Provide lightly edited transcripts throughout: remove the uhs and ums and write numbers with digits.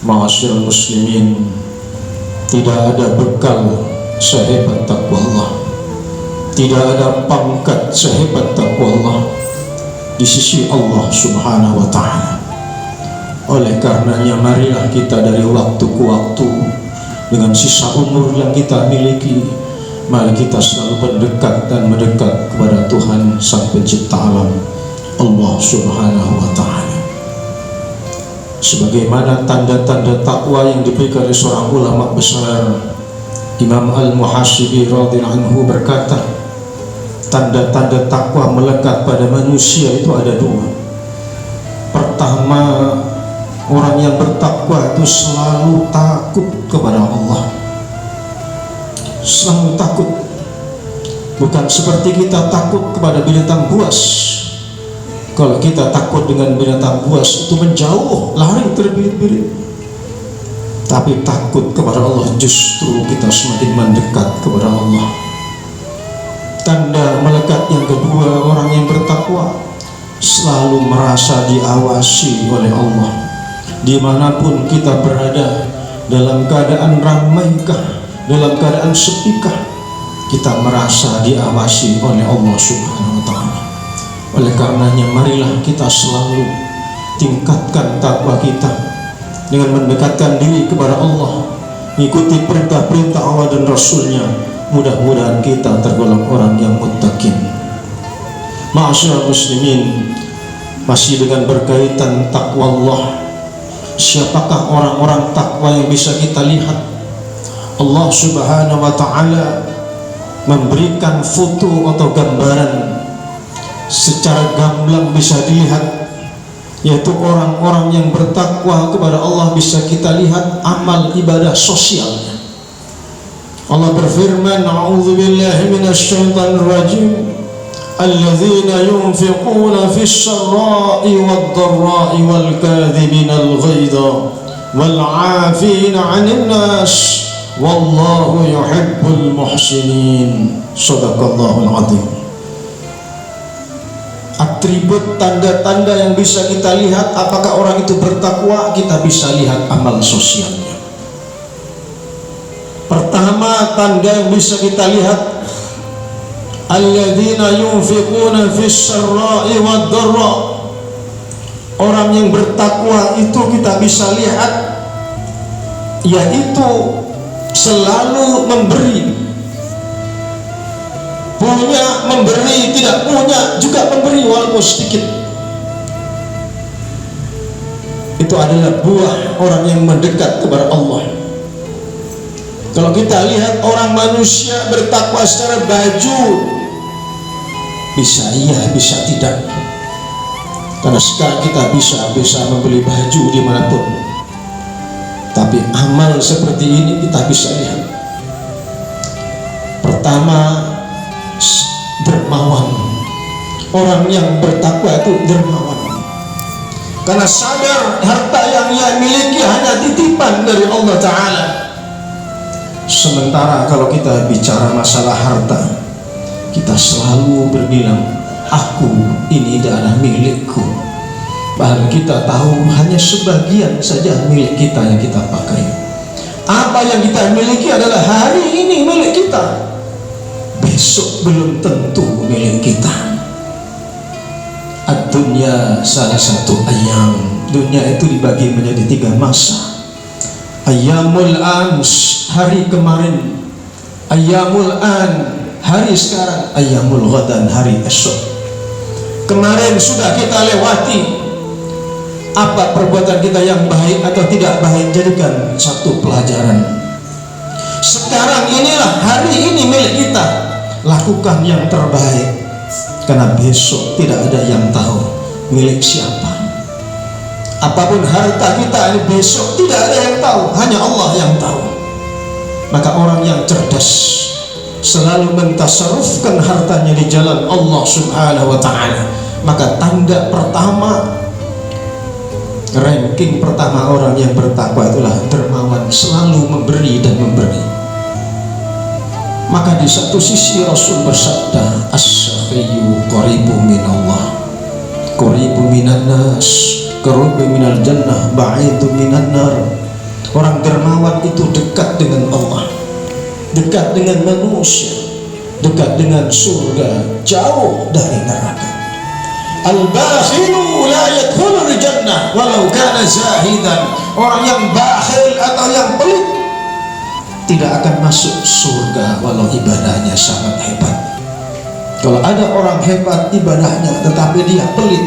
Ma'asyiral muslimin, tidak ada bekal sehebat takwa Allah, tidak ada pangkat sehebat takwa Allah di sisi Allah subhanahu wa ta'ala. Oleh karenanya marilah kita dari waktu ke waktu dengan sisa umur yang kita miliki, mari kita selalu mendekat dan mendekat kepada Tuhan Sang Pencipta alam, Allah subhanahu wa ta'ala. Sebagaimana tanda-tanda takwa yang diberikan oleh seorang ulama besar, Imam Al-Muhasibi radhiyallahu anhu berkata, tanda-tanda takwa melekat pada manusia itu ada dua. Pertama, orang yang bertakwa itu selalu takut kepada Allah, selalu takut. Bukan seperti kita takut kepada binatang buas. Kalau kita takut dengan binatang buas itu menjauh, lari terbirit-birit. Tapi takut kepada Allah justru kita semakin mendekat kepada Allah. Tanda melekat yang kedua, orang yang bertakwa selalu merasa diawasi oleh Allah. Dimanapun kita berada, dalam keadaan ramaikah, dalam keadaan sepikah, kita merasa diawasi oleh Allah subhanahu wa ta'ala. Oleh karenanya marilah kita selalu tingkatkan takwa kita dengan mendekatkan diri kepada Allah, mengikuti perintah-perintah Allah dan Rasulnya. Mudah-mudahan kita tergolong orang yang muttaqin. Ma'asyiral muslimin, masih dengan berkaitan takwa Allah, siapakah orang-orang takwa yang bisa kita lihat? Allah subhanahu wa ta'ala memberikan foto atau gambaran secara gamblang bisa dilihat, yaitu orang-orang yang bertakwa kepada Allah bisa kita lihat amal ibadah sosialnya. Allah berfirman, a'udzubillahi minasyaitonir rajim, alladzina yunfiquna fis sarra'i wad dharra'i wal kadhibinal ghaidha wal 'afina 'anil nas wallahu yuhibbul muhsinin. Shadaqallahul 'adzim. Atribut tanda-tanda yang bisa kita lihat apakah orang itu bertakwa, kita bisa lihat amal sosialnya. Pertama, tanda yang bisa kita lihat, alladzina yunfiquna fis sarra'i wad dharra. Orang yang bertakwa itu kita bisa lihat, yaitu selalu memberi. Punya memberi, tidak punya juga memberi walaupun sedikit. Itu adalah buah orang yang mendekat kepada Allah. Kalau kita lihat orang manusia bertakwa secara baju, bisa iya, bisa tidak. Karena sekarang kita bisa membeli baju dimanapun. Tapi amal seperti ini kita bisa lihat. Pertama, dermawan. Orang yang bertakwa itu dermawan, karena sadar harta yang ia miliki hanya titipan dari Allah Ta'ala. Sementara kalau kita bicara masalah harta, kita selalu berbilang, aku ini adalah milikku. Bahkan kita tahu hanya sebagian saja milik kita yang kita pakai. Apa yang kita miliki adalah hari ini milik kita, besok belum tentu milik kita. Ad-dunya salah satu ayam. Dunia itu dibagi menjadi 3 masa. Ayyamul ans, hari kemarin. Ayyamul an, hari sekarang. Ayyamul ghadan, hari esok. Kemarin sudah kita lewati. Apa perbuatan kita yang baik atau tidak baik, jadikan satu pelajaran. Sekarang inilah hari ini milik kita, lakukan yang terbaik, karena besok tidak ada yang tahu milik siapa. Apapun harta kita ini besok tidak ada yang tahu, hanya Allah yang tahu. Maka orang yang cerdas selalu mentasarrufkan hartanya di jalan Allah subhanahu wa ta'ala. Maka tanda pertama, ranking pertama orang yang bertakwa itulah dermawan, selalu memberi dan memberi. Maka di satu sisi Rasul bersabda, as-sakhiyyu qaribu minallah, qaribu minan nas, qaribu minal jannah, ba'idu minan nar. Orang dermawan itu dekat dengan Allah, dekat dengan manusia, dekat dengan surga, jauh dari neraka. Al-bakhilu la yadkhulul jannah walau kana zahidan. Orang yang bakhil atau yang pelit tidak akan masuk surga walau ibadahnya sangat hebat. Kalau ada orang hebat ibadahnya tetapi dia pelit,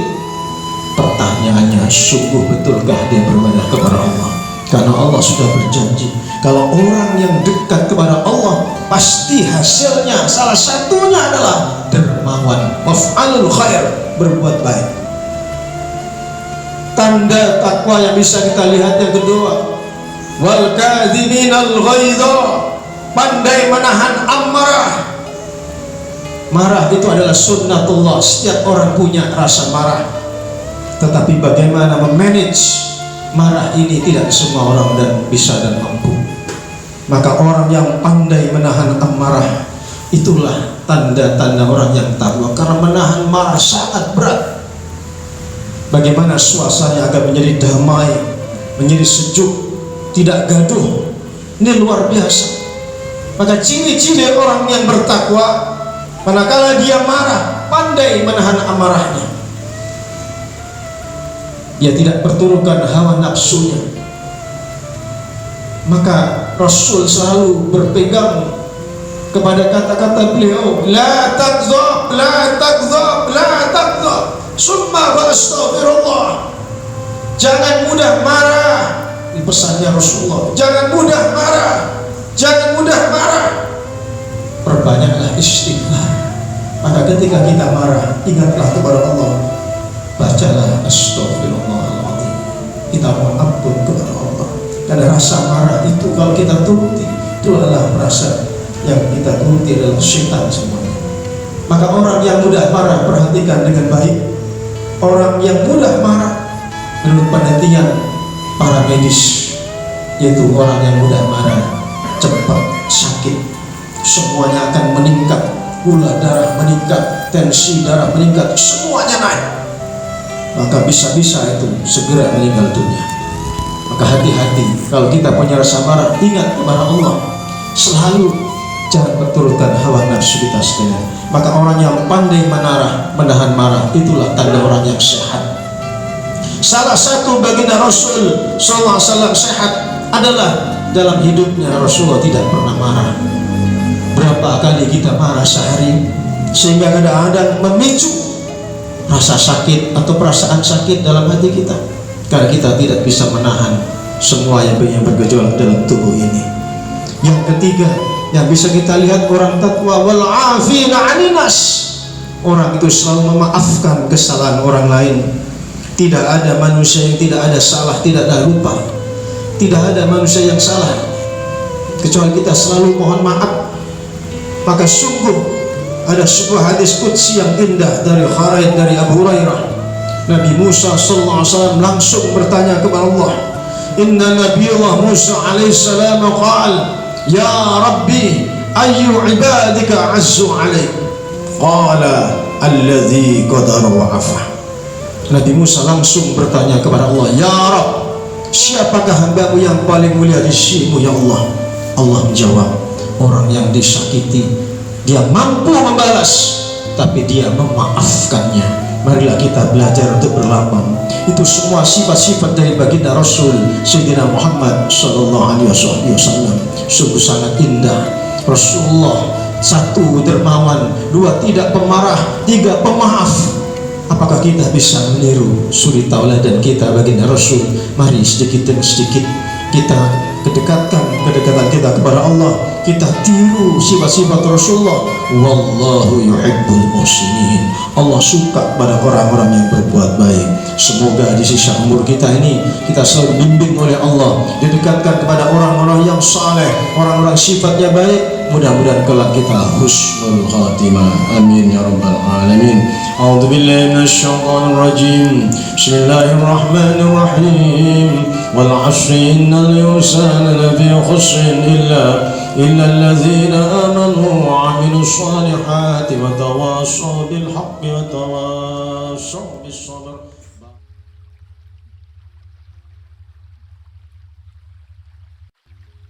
pertanyaannya, sungguh betulkah dia beribadah kepada Allah? Karena Allah sudah berjanji, kalau orang yang dekat kepada Allah, pasti hasilnya salah satunya adalah dermawan, maf'alul khair, berbuat baik. Tanda takwa yang bisa kita lihat yang kedua, wal kadhiminal ghaidha, pandai menahan amarah. Marah itu adalah sunnatullah, setiap orang punya rasa marah. Tetapi bagaimana memanage marah ini tidak semua orang dan bisa dan mampu. Maka orang yang pandai menahan amarah, itulah tanda-tanda orang yang takwa. Karena menahan marah sangat berat. Bagaimana suasana agar menjadi damai, menjadi sejuk, tidak gaduh, ini luar biasa. Maka ciri-ciri orang yang bertakwa, manakala dia marah, pandai menahan amarahnya. Dia tidak perturutkan hawa nafsunya. Maka Rasul selalu berpegang kepada kata-kata beliau, la taghdab, la taghdab, la taghdab, summa astaghfirullah. Jangan mudah marah. Ini pesannya Rasulullah. Jangan mudah marah, jangan mudah marah. Perbanyaklah istighfar. Maka ketika kita marah, ingatlah kepada Allah. Bacalah astagfirullahaladzim. Kita mohon ampun kepada Allah. Karena rasa marah itu kalau kita turuti, itu adalah rasa yang kita turuti adalah syaitan semuanya. Maka orang yang mudah marah, perhatikan dengan baik. Orang yang mudah marah, menurut penelitian para medis, yaitu orang yang mudah marah cepat sakit, semuanya akan meningkat, gula darah meningkat, tensi darah meningkat, semuanya naik. Maka bisa-bisa itu segera meninggal dunia. Maka hati-hati, kalau kita punya rasa marah, ingat kepada Allah. Selalu jangan berturutkan hawa nafsu kita sekalian. Maka orang yang pandai menahan marah, itulah tanda orang yang sehat. Salah satu baginda Rasul SAW sehat adalah dalam hidupnya Rasulullah tidak pernah marah. Berapa kali kita marah sehari, sehingga kadang-kadang memicu rasa sakit atau perasaan sakit dalam hati kita, karena kita tidak bisa menahan semua yang bergejolak dalam tubuh ini. Yang ketiga yang bisa kita lihat orang takwa, wal afina 'anil nas. Orang itu selalu memaafkan kesalahan orang lain. Tidak ada manusia yang tidak ada salah, tidak ada lupa. Tidak ada manusia yang salah kecuali kita selalu mohon maaf. Maka sungguh ada sebuah hadis qudsi yang indah dari Kharid dari Abu Hurairah. Nabi Musa sallallahu alaihi wasallam langsung bertanya kepada Allah. Inna Nabiyullah Musa alaihi salam qala, ya Rabbi, ayyu ibadika azzu alaik? Qala alladhi qadara wa afa. Nabi Musa langsung bertanya kepada Allah, ya Rabb, siapakah hambamu yang paling mulia di sisimu ya Allah? Allah menjawab, orang yang disakiti, dia mampu membalas, tapi dia memaafkannya. Marilah kita belajar untuk berlapang. Itu semua sifat-sifat dari baginda Rasul Sayyidina Muhammad sallallahu alaihi wasallam. Sungguh sangat indah. Rasulullah, satu dermawan, dua tidak pemarah, tiga pemaaf. Apakah kita bisa meniru suri tauladan kita baginda Rasul? Mari sedikit demi sedikit kita kedekatan kita kepada Allah. Kita tiru sifat-sifat Rasulullah. Wallahu yuhibbul muhsinin. Allah suka pada orang-orang yang berbuat baik. Semoga di sisa umur kita ini kita selalu bimbing oleh Allah, didekatkan kepada orang-orang yang saleh, orang-orang sifatnya baik. Mudah-mudahan kelak kita husnul khatimah. Amin ya rabbal alamin. A'udzu billahi minasyaitonir rajim. Bismillahirrahmanirrahim. Wal 'ashri innal insana lafi khusrin إلا الذين آمنوا وعملوا الصالحات وتواصوا بالحق وتواصوا بالصبر.